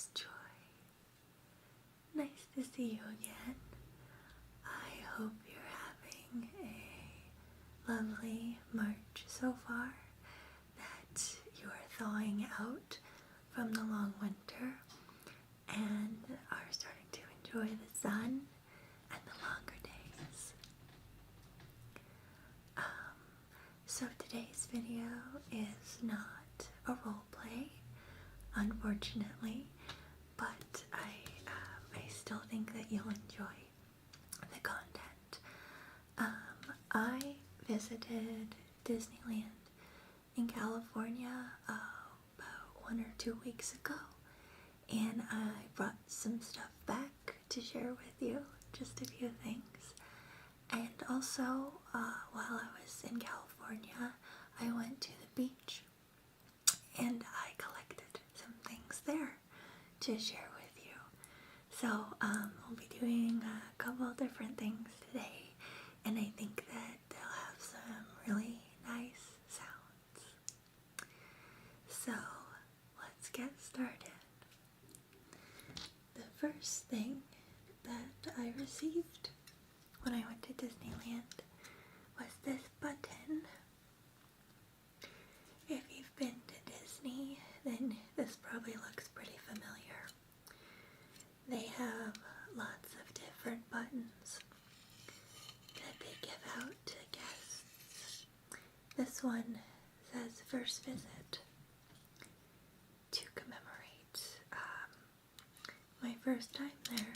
Miss Joy. Nice to see you again. I hope you're having a lovely March so far, that you are thawing out from the long winter and are starting to enjoy the sun and the longer days. So today's video is not a role play, unfortunately, but I still think that you'll enjoy the content. I visited Disneyland in California about 1 or 2 weeks ago, and I brought some stuff back to share with you, just a few things. And also, while I was in California, I went to the beach and I collected some things there to share with you. So we'll be doing a couple of different things today, and I think that they'll have some really nice sounds. So let's get started. The first thing that I received when I went to Disneyland was this button. If you've been to Disney, then this probably looks pretty familiar. They have lots of different buttons that they give out to guests. This one says first visit, to commemorate my first time there,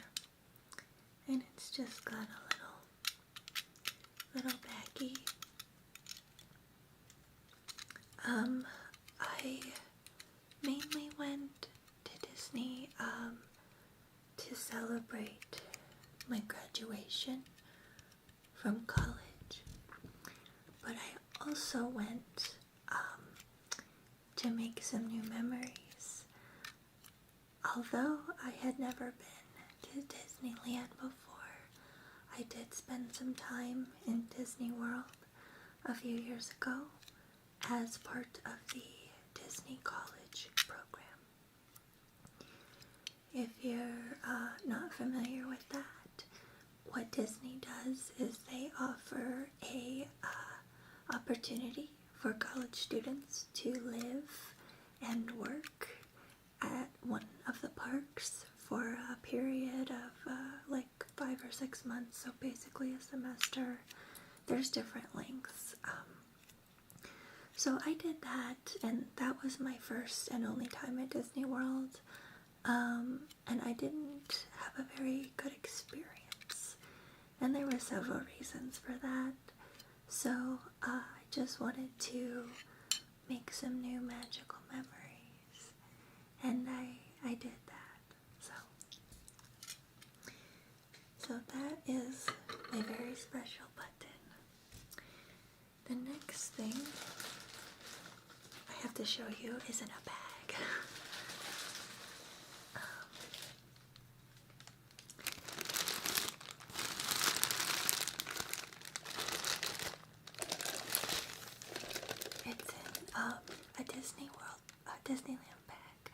and it's just got a little baggie. I mainly went to Disney to celebrate my graduation from college, but I also went to make some new memories. Although I had never been to Disneyland before, I did spend some time in Disney World a few years ago as part of the Disney College program. If you're not familiar with that, what Disney does is they offer a opportunity for college students to live and work at one of the parks for a period of like 5 or 6 months, so basically a semester. There's different lengths. So I did that, and that was my first and only time at Disney World, and I didn't have a very good experience, and there were several reasons for that. So I just wanted to make some new magical memories, and I did that. So that is a very special button. The next thing I have to show you is in a bag. It's in a Disneyland bag.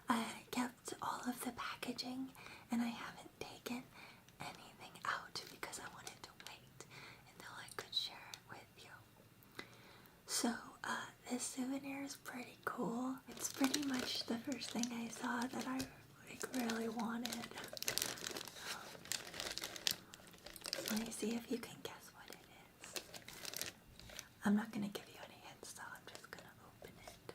I kept all of the packaging, and I haven't taken anything out because I wanted to wait until I could share it with you. So this souvenir is pretty cool. It's pretty much the first thing I saw that I really wanted. Let me see if you can guess what it is. I'm not going to give you any hints though, I'm just going to open it.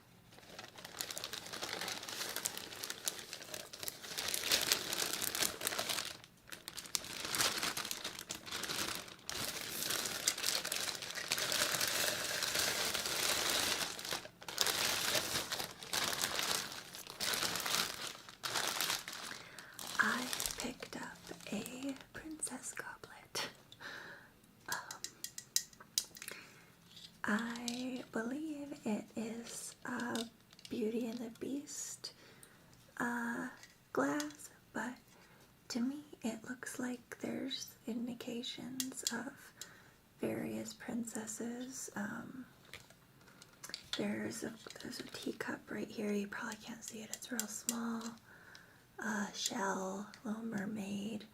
I picked up a princess goblet. I believe it is a Beauty and the Beast glass, but to me it looks like there's indications of various princesses. There's a teacup right here. You probably can't see it, it's real small. Shell, Little Mermaid,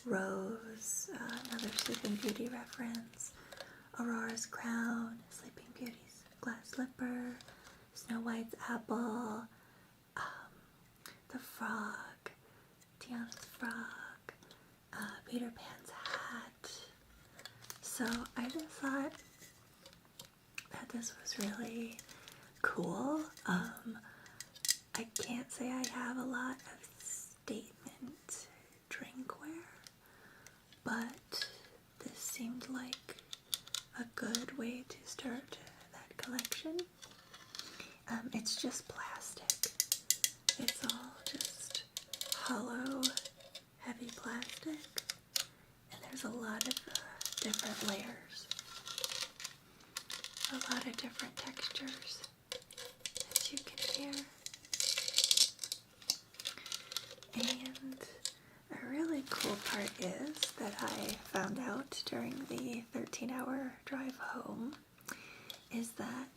Rose, another Sleeping Beauty reference, Aurora's Crown, Sleeping Beauty's Glass Slipper, Snow White's Apple, the Frog, Tiana's Frog, Peter Pan's hat. So I just thought that this was really cool. I can't say I have a lot of statement drinkware, but this seemed like a good way to start that collection. It's just plastic. It's all just hollow, heavy plastic, and there's a lot of different layers, a lot of different textures, as you can hear. And a really cool part is that I found out during the 13-hour drive home is that,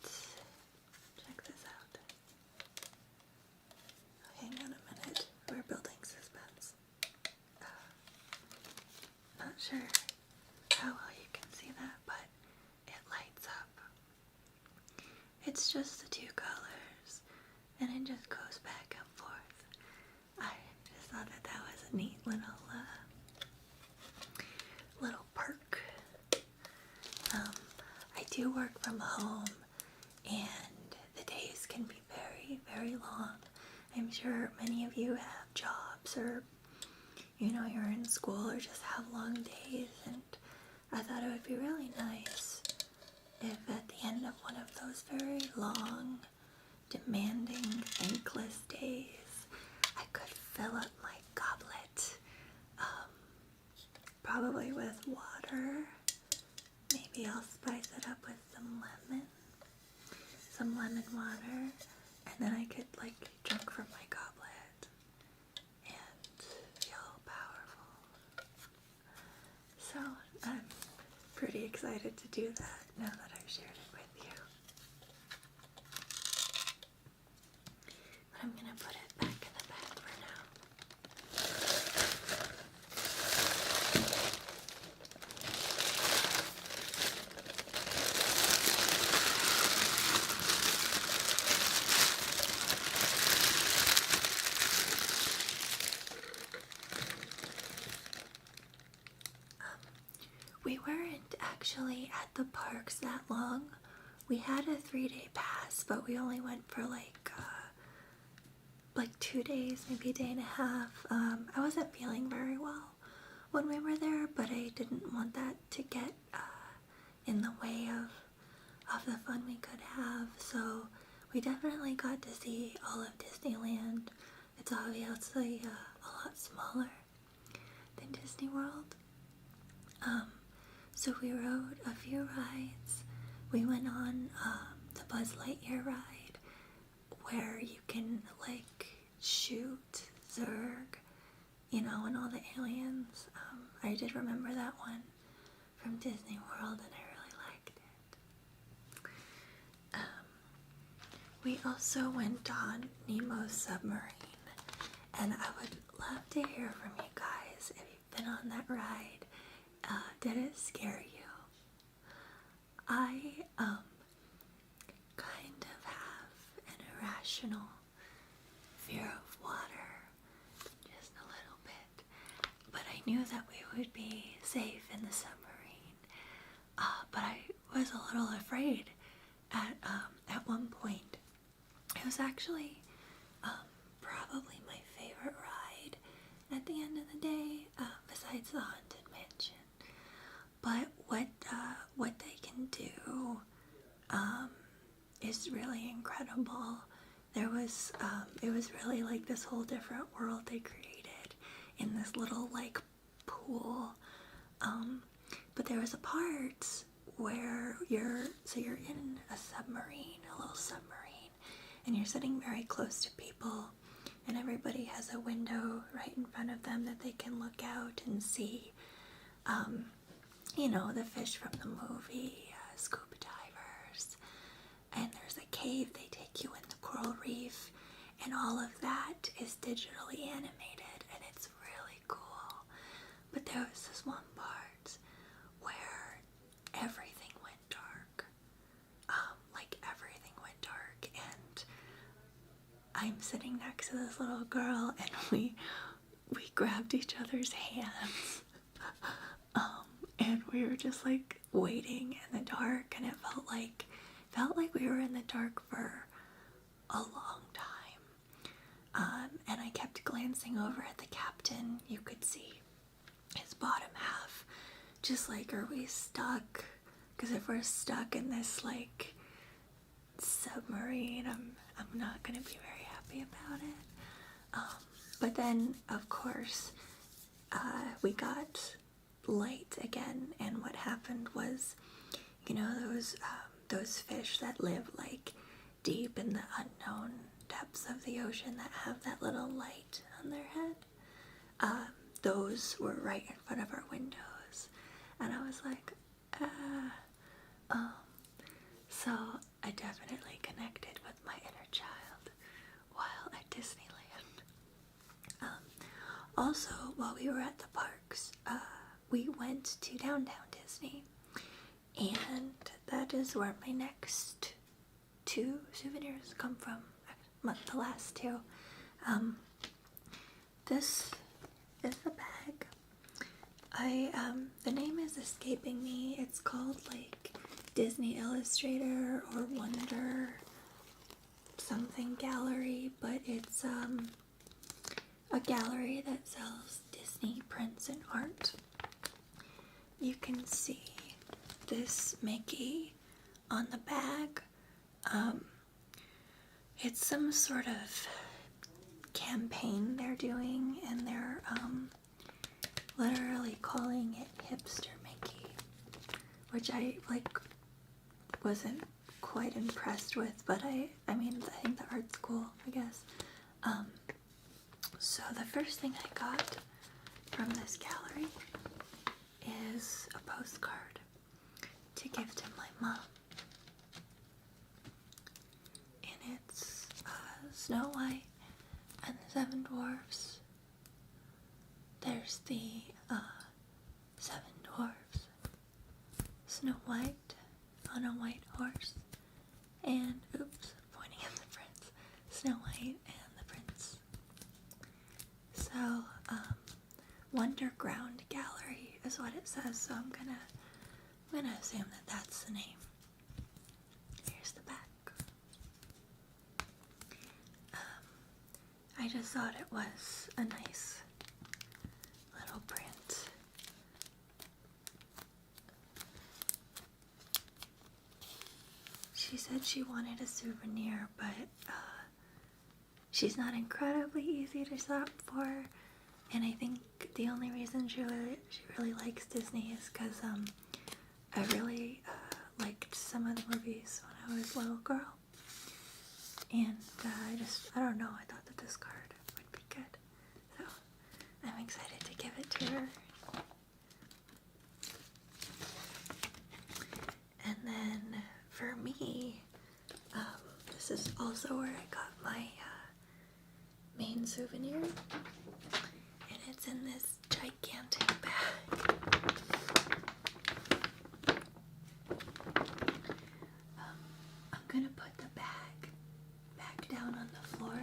check this out. Hang on a minute, we're building suspense. Not sure how well you can see that, but it lights up. It's just the two colors, and it just goes back and forth. I just thought that that was a neat little perk. I do work from home, and the days can be very, very long. I'm sure many of you have jobs, or you're in school, or just have long days, and I thought it would be really nice if at the end of one of those very long, demanding, thankless days, I could fill up my goblet, probably with water. Maybe I'll spice it up with some lemon water, and then I could drink from my goblet and feel powerful. So I'm pretty excited to do that now that I've shared it with you. But I'm gonna put it back in the bag for now. We weren't actually at the parks that long. We had a 3-day pass, but we only went for like 2 days, maybe a day and a half. I wasn't feeling very well when we were there, but I didn't want that to get in the way of the fun we could have. So we definitely got to see all of Disneyland. It's obviously a lot smaller than Disney World. So we rode a few rides. We went on the Buzz Lightyear ride, where you can shoot Zurg, and all the aliens. I did remember that one from Disney World, and I really liked it. We also went on Nemo's submarine, and I would love to hear from you guys if you've been on that ride. Did it scare you? I kind of have an irrational fear of water, just a little bit, but I knew that we would be safe in the submarine, but I was a little afraid at one point. It was actually probably my favorite ride at the end of the day, besides the Haunted Mansion. But what they can do is really incredible. It was really like this whole different world they created in this little pool. But there was a part where you're in a submarine, a little submarine, and you're sitting very close to people, and everybody has a window right in front of them that they can look out and see, the fish from the movie, scuba divers, and there's a cave they take you in the coral reef, and all of that is digitally animated. there was this one part where everything went dark. Like everything went dark, and I'm sitting next to this little girl, and we grabbed each other's hands. And we were just like waiting in the dark, and it felt like we were in the dark for a long time. And I kept glancing over at the captain. You could see his bottom half, just like, are we stuck? Because if we're stuck in this like submarine, I'm not gonna be very happy about it. But then of course we got light again, and what happened was, you know, those fish that live like deep in the unknown depths of the ocean that have that little light on their head, those were right in front of our windows, and I was like, so I definitely connected with my inner child while at Disneyland. Also, while we were at the parks, we went to Downtown Disney, and that is where my next 2 souvenirs come from. The last 2. This is the bag. The name is escaping me. It's called like Disney Illustrator or Wonder something gallery, but it's a gallery that sells Disney prints and art. You can see this Mickey on the bag. It's some sort of campaign they're doing, and they're literally calling it Hipster Mickey, which I wasn't quite impressed with, but I mean, I think the art's cool, I guess. So the first thing I got from this gallery is a postcard to give to my mom. And it's Snow White and the 7 Dwarfs. There's the 7 Dwarfs, Snow White on a white horse, and, oops, pointing at the prince, Snow White and the prince. So, Wonderground Gallery is what it says, so I'm gonna assume that that's the name. Here's the back. I just thought it was a nice little print. She said she wanted a souvenir, but she's not incredibly easy to shop for, and I think the only reason she really likes Disney is because I really liked some of the movies when I was a little girl, and I don't know, I thought that this card would be good, so I'm excited to give it to her. And then for me, this is also where I got my main souvenir, and it's in this gigantic bag. I'm gonna put the bag back down on the floor,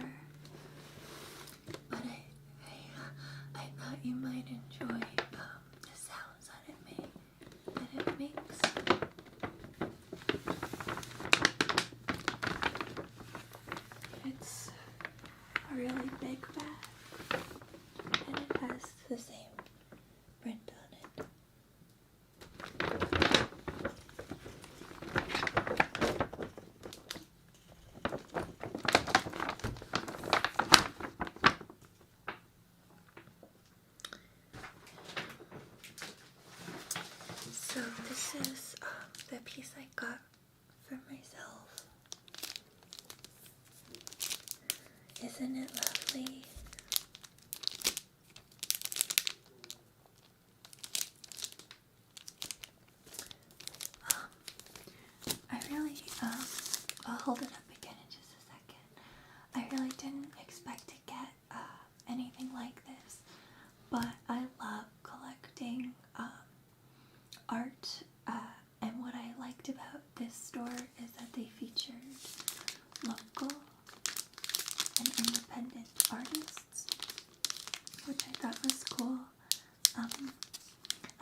but I thought you might enjoy the sounds that it makes. It's a really big bag, and it has the same print on it. So this is the piece I got for myself. Isn't it lovely? I really, I'll hold it up again in just a second. I really didn't expect to get anything like this, but I love collecting store is that they featured local and independent artists, which I thought was cool.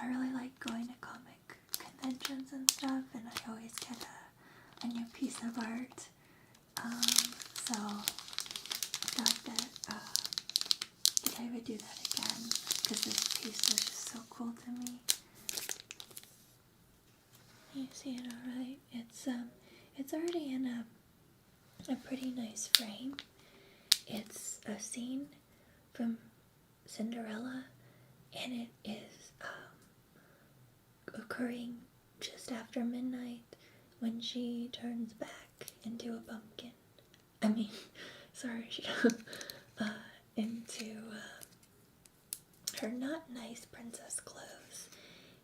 I really like going to comic conventions and stuff, and I always get a new piece of art. So I thought that I would do that again because this piece was just so cool to me. You see it all right? It's already in a pretty nice frame. It's a scene from Cinderella, and it is occurring just after midnight when she turns back into a pumpkin. Into her not nice princess clothes,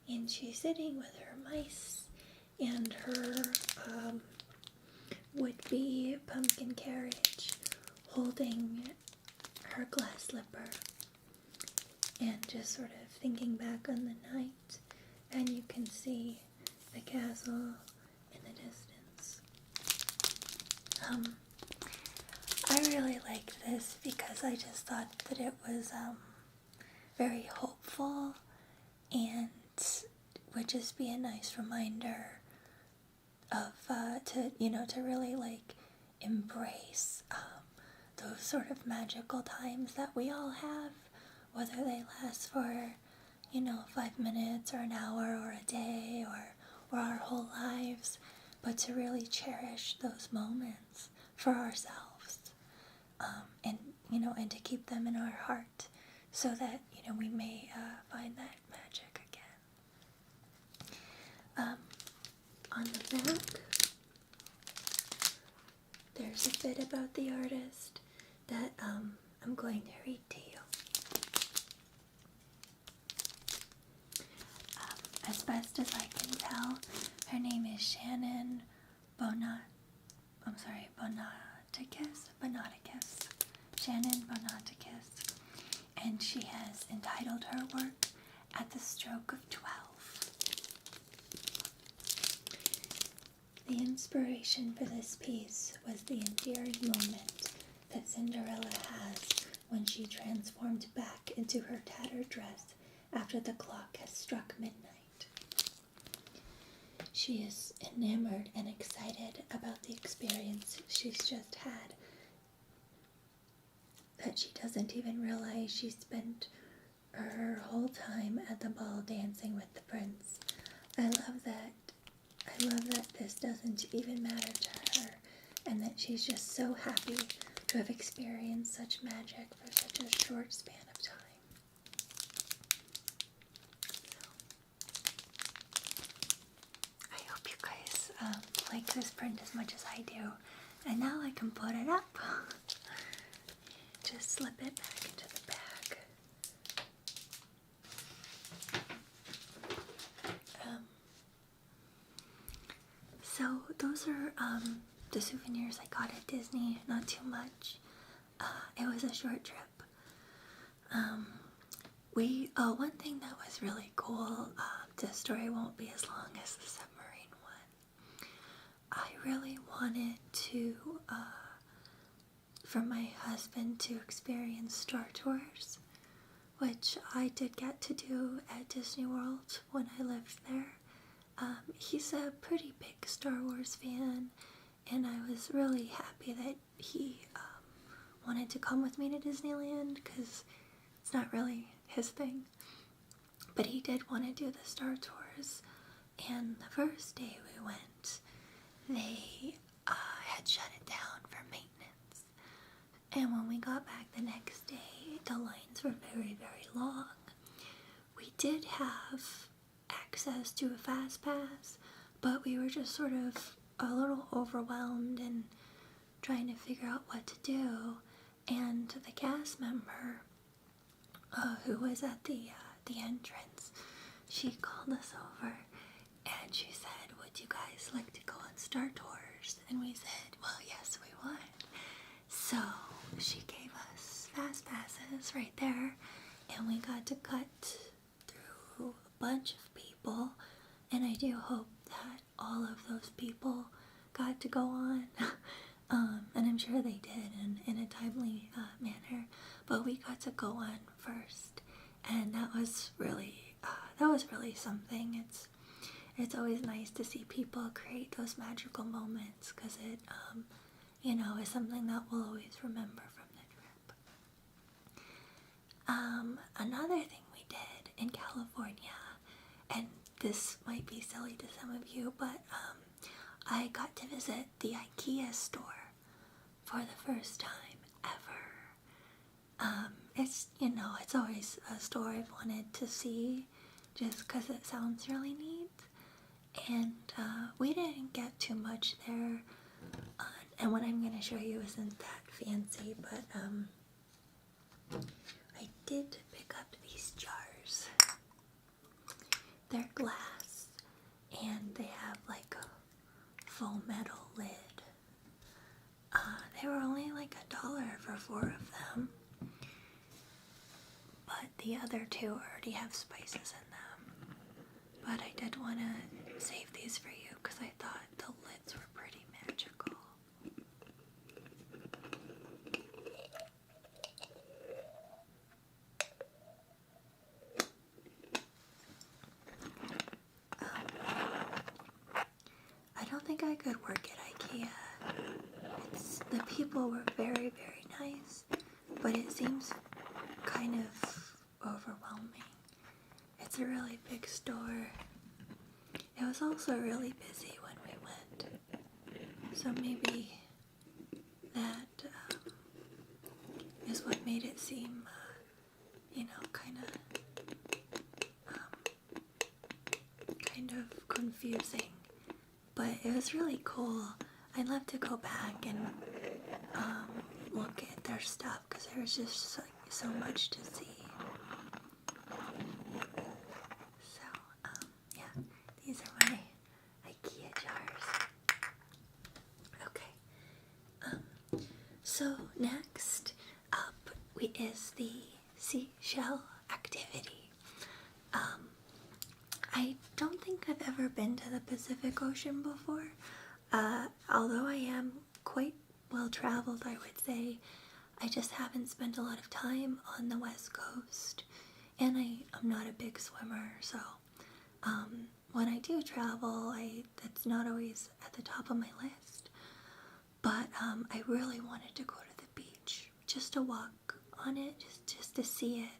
and she's sitting with her mice and her would-be pumpkin carriage, holding her glass slipper, and just sort of thinking back on the night, and you can see the castle in the distance. I really like this because I just thought that it was very hopeful and would just be a nice reminder of to really like embrace those sort of magical times that we all have, whether they last for 5 minutes or an hour or a day or our whole lives, but to really cherish those moments for ourselves, and to keep them in our heart so that we may find that magic again. On the back, there's a bit about the artist that I'm going to read to you. As best as I can tell, her name is Shannon Bonaticus. Shannon Bonaticus. And she has entitled her work At the Stroke of 12. The inspiration for this piece was the endearing moment that Cinderella has when she transformed back into her tattered dress after the clock has struck midnight. She is enamored and excited about the experience she's just had, that she doesn't even realize she spent her whole time at the ball dancing with the prince. I love that this doesn't even matter to her, and that she's just so happy to have experienced such magic for such a short span of time. I hope you guys like this print as much as I do. And now I can put it up. Just slip it back into the bag. So those are the souvenirs I got at Disney. Not too much. It was a short trip. One thing that was really cool, this story won't be as long as the submarine one. I really wanted to, for my husband to experience Star Tours, which I did get to do at Disney World when I lived there. He's a pretty big Star Wars fan, and I was really happy that he wanted to come with me to Disneyland, because it's not really his thing. But he did want to do the Star Tours, and the first day we went, they had shut it down for maintenance. And when we got back the next day, the lines were very, very long. We did have access to a fast pass, but we were just sort of a little overwhelmed and trying to figure out what to do. And the cast member who was at the entrance, she called us over and she said, "Would you guys like to go on Star Tours?" And we said, "Well, yes, we would." So she gave us fast passes right there, and we got to cut through a bunch of people, and I do hope that all of those people got to go on, and I'm sure they did in a timely manner, but we got to go on first, and that was really something. It's always nice to see people create those magical moments, because it is something that we'll always remember from the trip. Another thing we did in California, and this might be silly to some of you, but I got to visit the IKEA store for the first time ever. It's always a store I've wanted to see just because it sounds really neat. And we didn't get too much there. And what I'm going to show you isn't that fancy, but I did pick up these jars. They're glass, and they have like a full metal lid. They were only like $1 for 4 of them, but the other 2 already have spices in them. But I did want to save these for you because I thought the lids were pretty magical. I don't think I could work at IKEA. The people were very, very nice, but it seems kind of overwhelming. It's a really big store. It was also really busy when we went, so maybe that is what made it seem, kind of confusing. But it was really cool. I'd love to go back and look at their stuff because there was just so much to see. So, yeah, these are my IKEA jars. Okay, so next up is the seashell activity. I don't think I've ever been to the Pacific Ocean before, although I am quite well traveled, I would say. I just haven't spent a lot of time on the West Coast, and I'm not a big swimmer, so when I do travel, that's not always at the top of my list. But I really wanted to go to the beach just to walk on it, just to see it.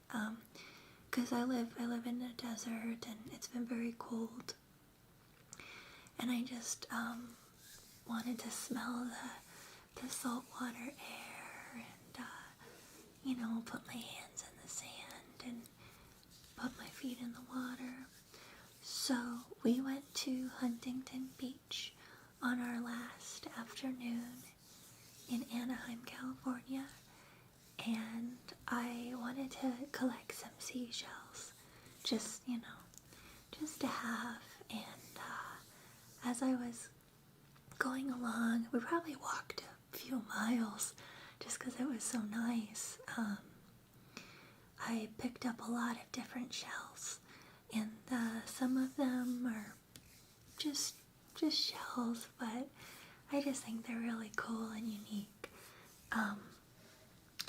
Because I live in the desert and it's been very cold, and I just wanted to smell the saltwater air and put my hands in the sand and put my feet in the water. So we went to Huntington Beach on our last afternoon in Anaheim, California. And I wanted to collect some seashells, just to have. And as I was going along, we probably walked a few miles just because it was so nice. I picked up a lot of different shells, and some of them are just shells, but I just think they're really cool and unique.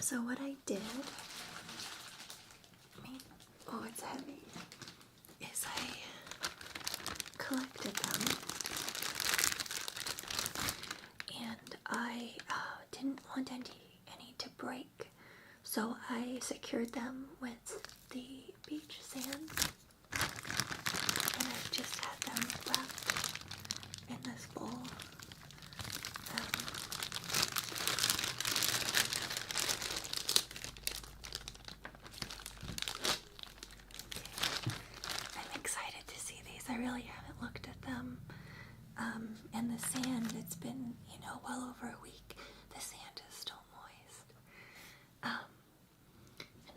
So what I did, it's heavy, is I collected them, and I didn't want any to break, so I secured them with the beach sand, and I've just had them wrapped in this bowl. I really haven't looked at them, and the sand, it's been, well over a week. The sand is still moist.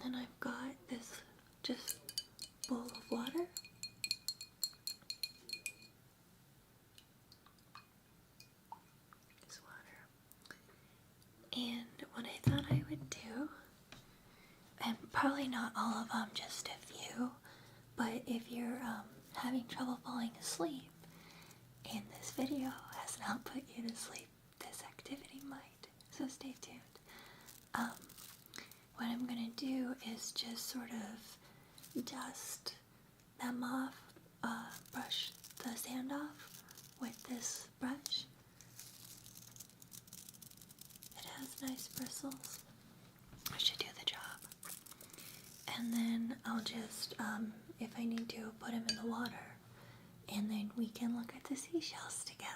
And then I've got this just bowl of water. This water. And what I thought I would do, and probably not all of them, just a few, but if you're having trouble falling asleep, and this video does not put you to sleep. This activity might, so stay tuned. What I'm gonna do is just sort of dust them off, brush the sand off with this brush. It has nice bristles. I should do the job. And then I'll just, if I need to, put them in the water. And then we can look at the seashells together.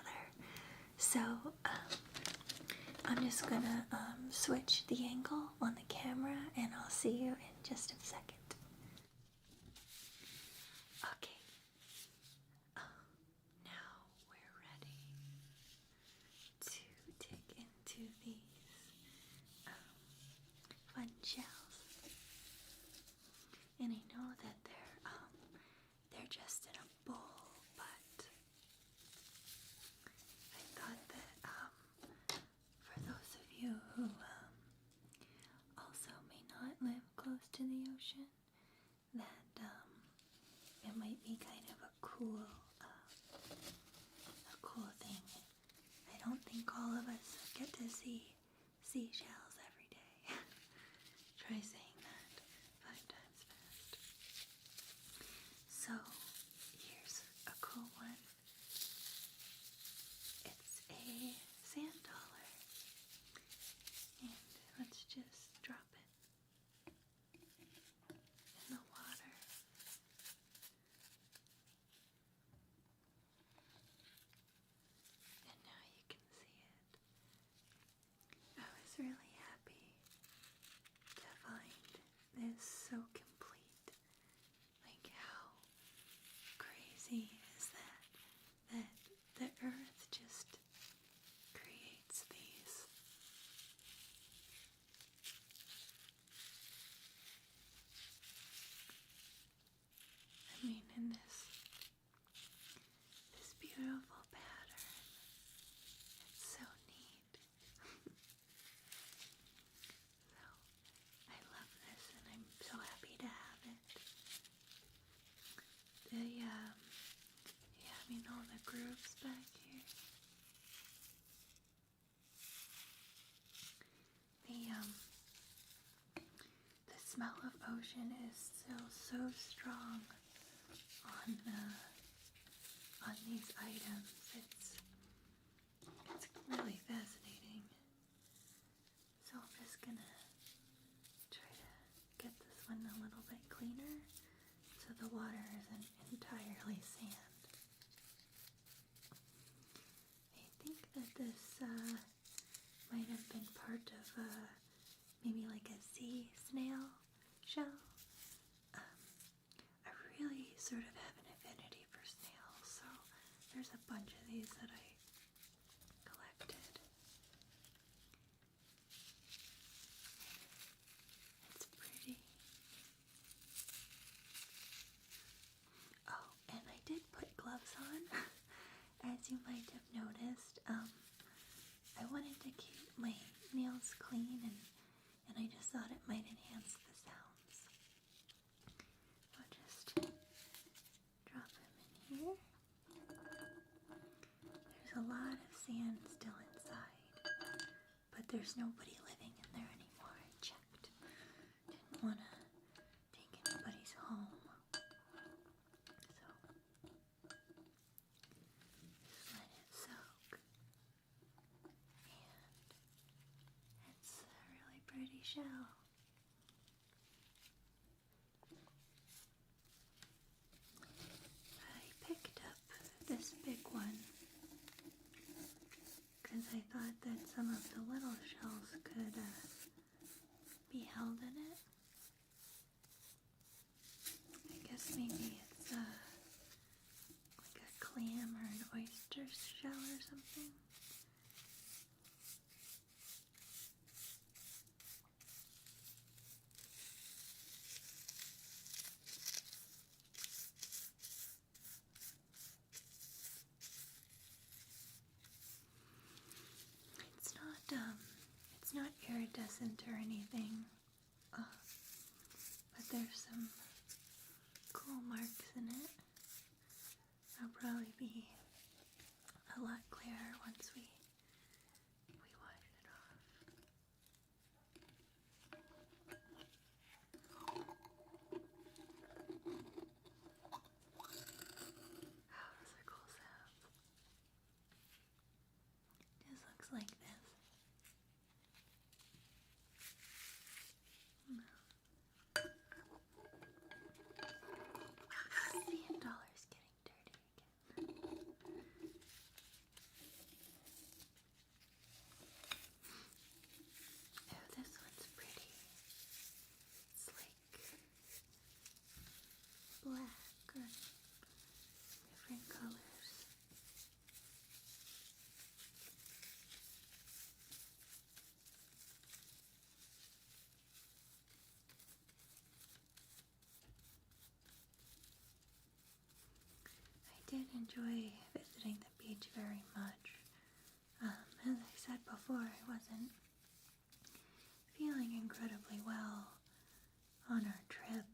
So, I'm just gonna switch the angle on the camera and I'll see you in just a second. Okay. Now we're ready to dig into these fun shells. And I know that they're just in a bowl, but I thought that for those of you who also may not live close to the ocean, that it might be kind of a cool thing. I don't think all of us get to see seashells every day. Try saying that 5 times fast. So here's a cool one. It's a sand dollar. And let's just drop it in the water. And now you can see it. I was really happy to find this so complete. Like, how crazy is that? That the earth just creates these. I mean, in this beautiful pattern. It's so neat. So, I love this and I'm so happy to have it. I mean, all the grooves back here. The smell of ocean is still so strong on these items. It's really fascinating. So I'm just gonna try to get this one a little bit cleaner so the water isn't entirely sand. I think that this might have been part of maybe like a sea snail shell. I really sort of have an affinity for snails, so there's a bunch of these that I collected. It's pretty. Oh, and I did put gloves on, as you might have noticed. I wanted to keep my nails clean, and I just thought it might enhance the sounds. I'll just drop them in here. There's a lot of sand still inside, but there's nobody living in there anymore. I checked. Didn't want to take anybody's home. So, just let it soak. And it's a really pretty shell. I picked up this big one because I thought that some of the little shells could be held in it. I guess maybe it's like a clam or an oyster shell or something. It's not iridescent or anything, but there's some cool marks in it. I'll probably be a lot cleaner clear once we wash it off. Oh, those are cool sounds. This looks like this. $100 getting dirty again. Oh, this one's pretty. It's like black or different colors. I did enjoy visiting the beach very much. As I said before, I wasn't feeling incredibly well on our trip.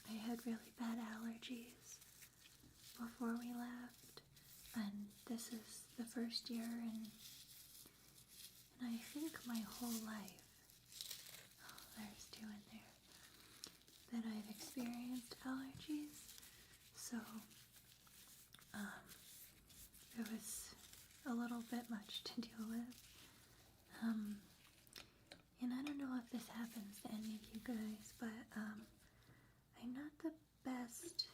I had really bad allergies before we left, and this is the first year in I think my whole life, oh, there's 2 in there, that I've experienced allergies. So it was a little bit much to deal with. And I don't know if this happens to any of you guys, but I'm not the best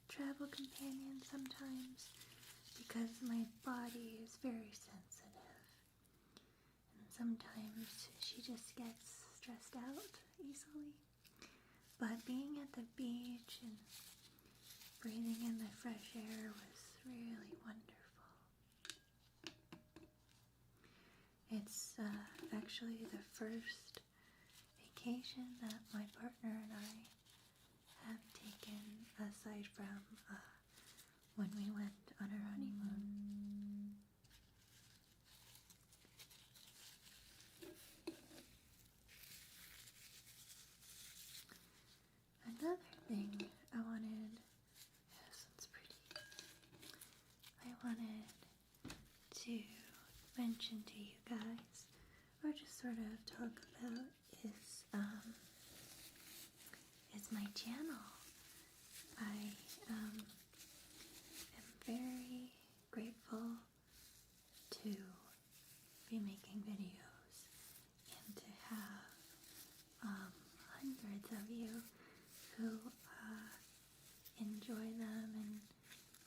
travel companion sometimes because my body is very sensitive. And sometimes she just gets stressed out easily. But being at the beach and breathing in the fresh air was really wonderful. It's actually the first vacation that my partner and I have taken aside from when we went on our honeymoon. Another thing I wanted, this one's pretty, I wanted to mention to you guys, or just sort of talk about, is my channel. I am very grateful to be making videos and to have hundreds of you who enjoy them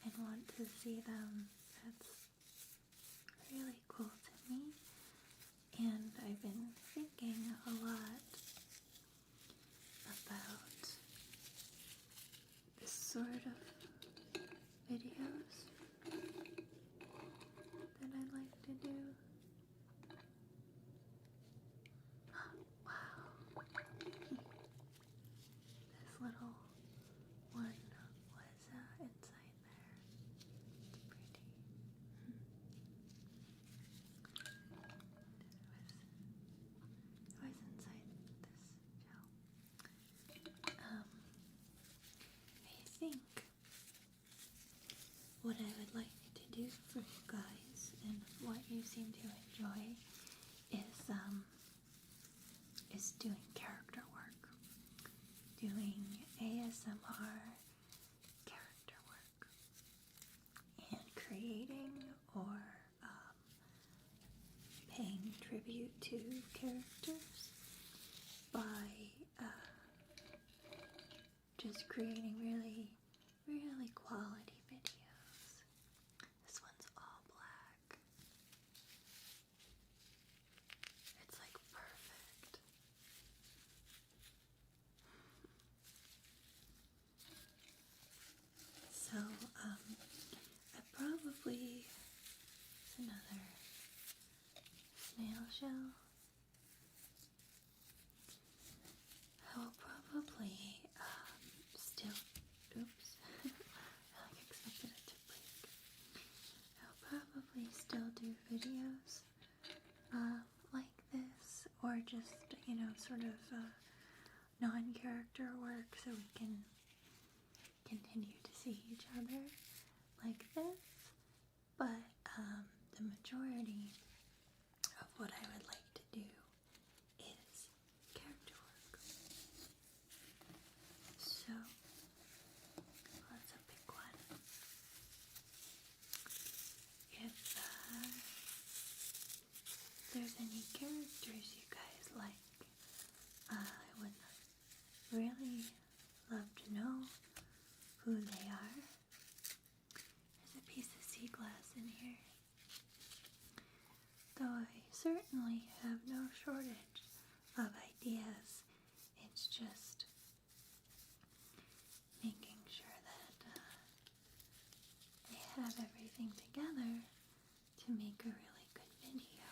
and want to see them. That's really cool to me, and I've been thinking a lot about this sort of videos that I'd like to do. Wow. This little one was inside there. It's pretty. It was inside this shell. I think what I would like to do for you guys, and what you seem to enjoy, is doing character work, doing ASMR character work, and creating or paying tribute to characters by just creating really, really quality videos. This one's all black. It's like perfect. So, I probably, it's another snail shell. I will probably still, oops, I expected it to break. I'll probably still do videos like this, or just, sort of non-character work so we can continue to see each other like this. but the majority of what I would like to do is character work. So, that's a big one. If there's any characters you guys like, I would really love to know who they are. There's a piece of sea glass in here. Though I certainly have no shortage of ideas, it's just making sure that I have everything together to make a really good video.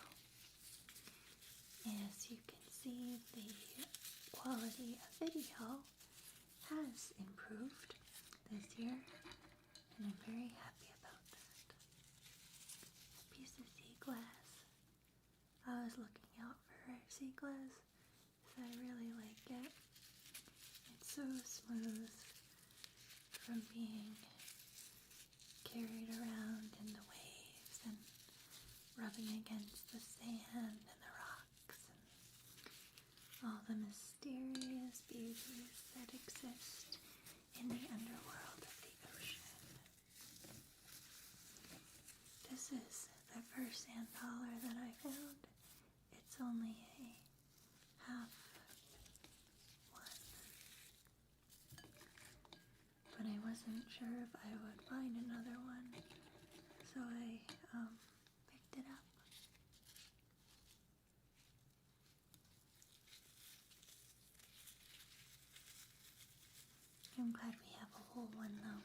As you can see, the quality of video has improved this year, and I'm very happy about that. A piece of sea glass. I was looking out for sea glass, so I really like it. It's so smooth from being carried around in the waves and rubbing against the sand and the rocks and all the mysterious beauties that exist in the underworld of the ocean. This is the first sand dollar that I found. It's only a half one, but I wasn't sure if I would find another one, so I picked it up. I'm glad we have a whole one though.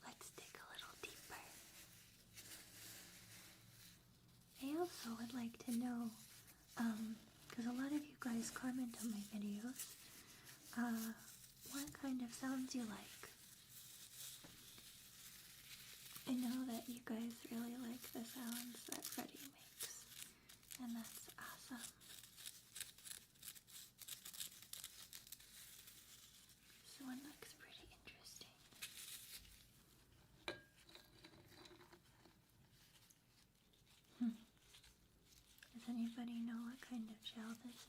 Let's dig a little deeper. I also would like to know, because a lot of you guys comment on my videos, what kind of sounds you like. I know that you guys really like the sounds that Freddie makes, and that's awesome. This one looks pretty interesting. Does anybody know what kind of shell this is?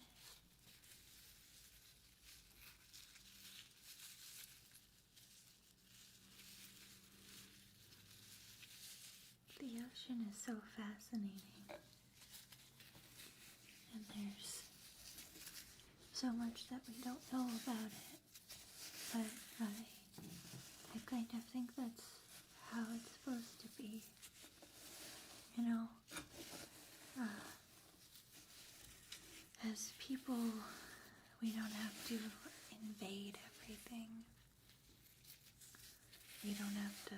The ocean is so fascinating, and there's so much that we don't know about it, but I kind of think that's how it's supposed to be, you know. As people, we don't have to invade everything. We don't have to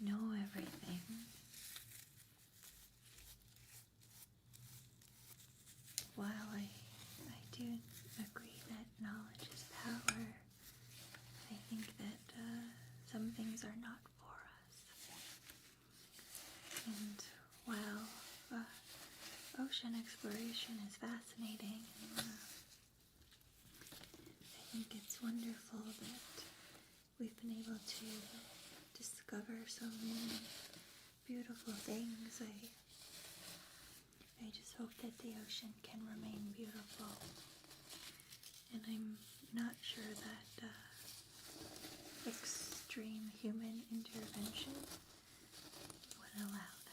know everything. While I do agree that knowledge is power, I think that some things are not for us. And while ocean exploration is fascinating, and I think it's wonderful that we've been able to discover so many beautiful things. I just hope that the ocean can remain beautiful, and I'm not sure that extreme human intervention would allow that.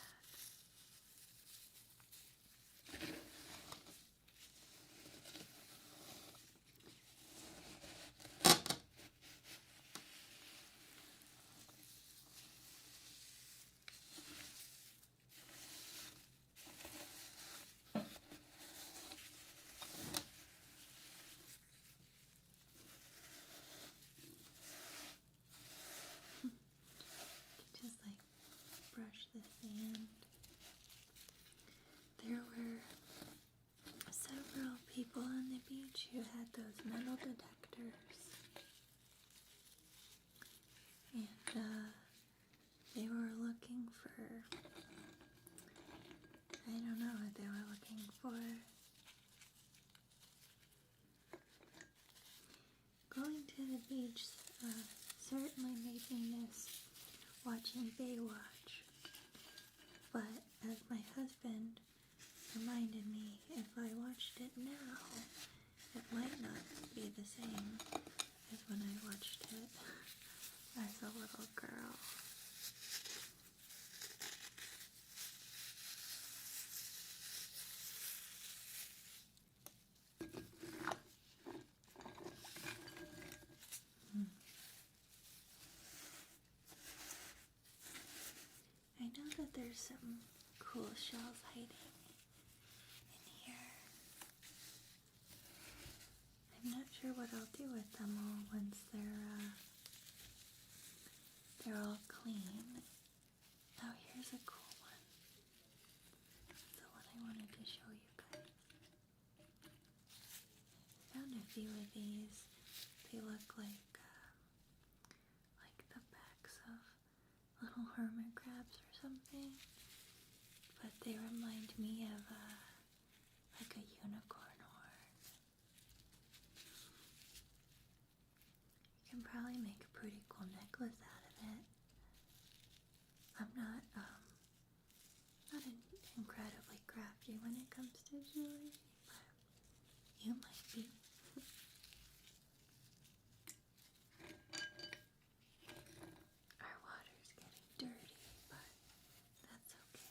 Just like brush the sand. There were several people on the beach who had those metal detectors, and they were looking for, I don't know what they were looking for. Going to the beach certainly watching Baywatch. But as my husband reminded me, if I watched it now, it might not be the same as when I watched it as a little girl. I know that there's some cool shells hiding in here. I'm not sure what I'll do with them all once they're all clean. Oh, here's a cool one. That's the one I wanted to show you guys. I found a few of these. They look like the backs of little hermit crabs or something, but they remind me of like a unicorn horn. You can probably make a pretty cool necklace out of it. I'm not incredibly crafty when it comes to jewelry, but you might be. Our water's getting dirty, but that's okay.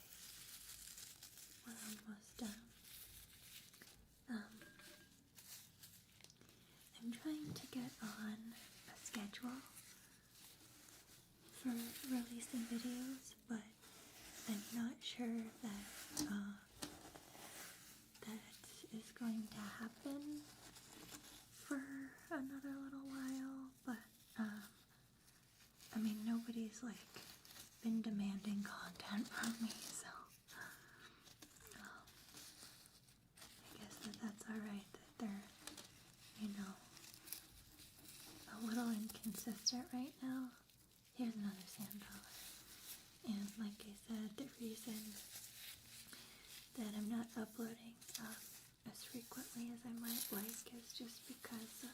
We're almost done. I'm trying to get on a schedule for releasing videos, but I'm not sure that that is going to happen for another little while, but I mean, nobody's been demanding content from me, so I guess that's alright that they're, a little inconsistent right now. Here's another sand dollar. And like I said, the reason that I'm not uploading as frequently as I might like is just because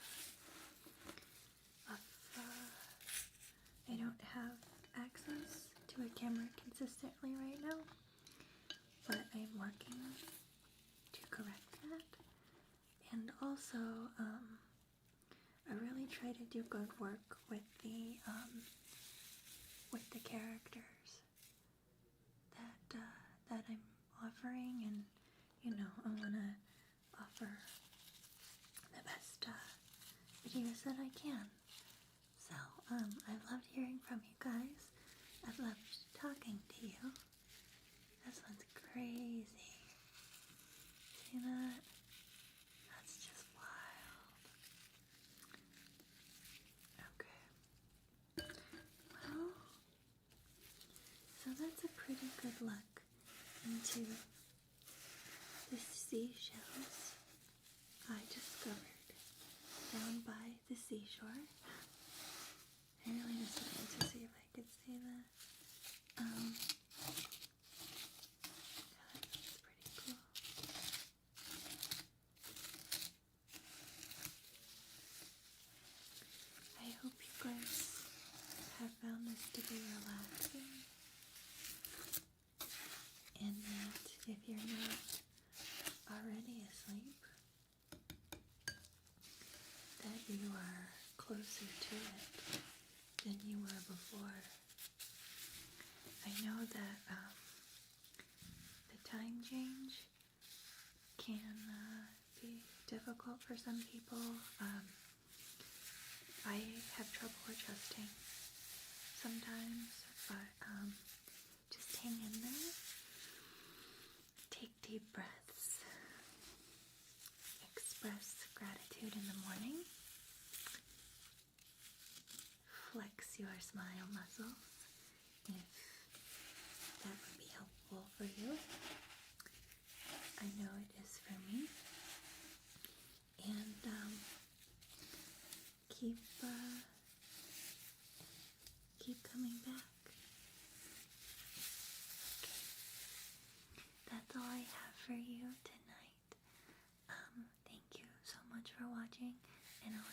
I don't have access to a camera consistently right now, but I'm working to correct that. And also, I really try to do good work with the characters that I'm offering, and I want to offer the best videos that I can. So I've loved hearing from you guys. I've loved talking to you. This one's crazy. See that? That's just wild. Okay. Well, so that's a pretty good look into the seashells I discovered down by the seashore. I really just wanted to see if I could see that. That's pretty cool. I hope you guys have found this to be relaxing, and that if you're not already asleep, that you are closer to it than you were before. I know that the time change can be difficult for some people. I have trouble adjusting sometimes, but just hang in there. Take deep breaths. Express gratitude in the morning. Flex your smile muscles if that would be helpful for you. I know it is for me. And keep coming back. Okay. That's all I have for you tonight. Thank you so much for watching, and I'll